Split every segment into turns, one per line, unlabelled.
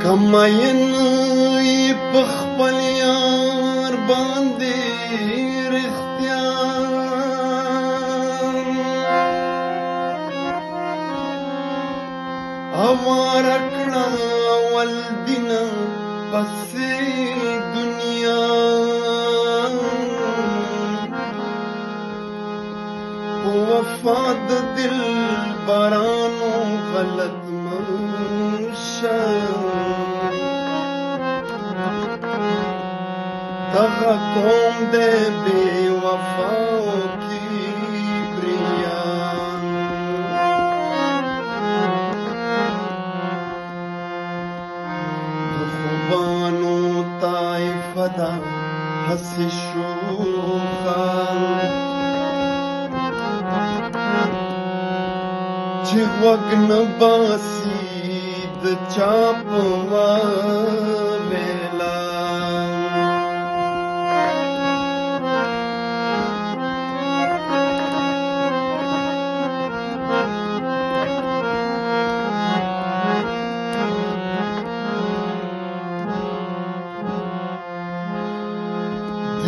کمین یې په خپل یار باندې رښتیا اواره کړه ول دینه پسې دنیا په وفا د دلبرانو غلط منشه دغه قوم دی بې وفاو کبریان د خوبانو طایفه ده هسې شوخه چې غوږ نه باسي د چا په ویلا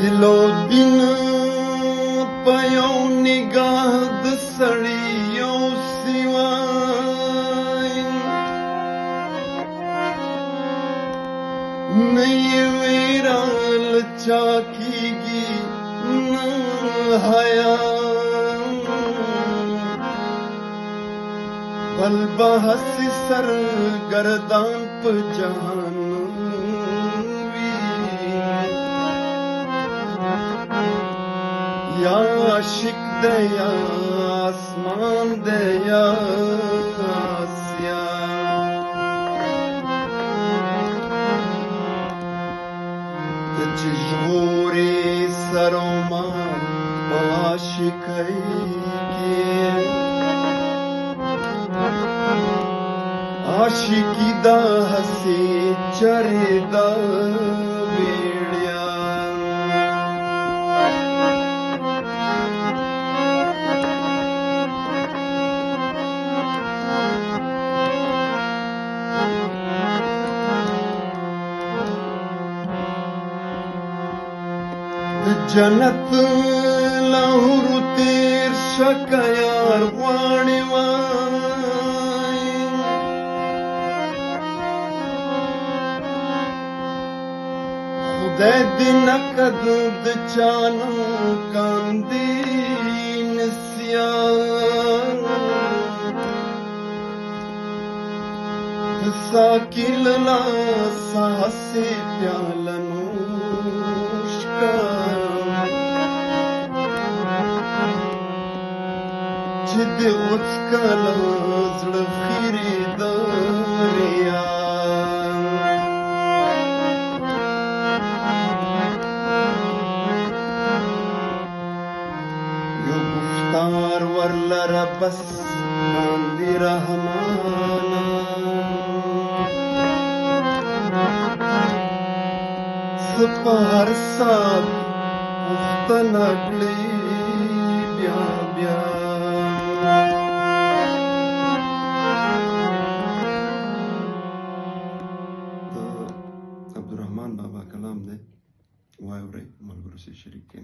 دل او دین په یو نگاه د سړي یو سیوای نه یې ویره له چا کېږي نه حیا بل به هسې سرګردان په جهان یا عاشق ده یا آسمان ده یا آسیان ته چې ژغورې سر و مال په عاشقۍ کې عاشقي ده هسې چرې ده جنت لاهور تیر شکه یار غواړي وای خدای دې نقد د چانو کاندي نسیان د ساقي له لاسه هسې پیاله نوش کړه چې دې وڅکله زړه خیرې د ریا یو گفتار ورلره بس باندې رحمانه څه په هر ساعت پوښتنه کړې بیا بیا عبدالرحمن بابا کلام دی واورئ ملګرو سره شریک کړئ.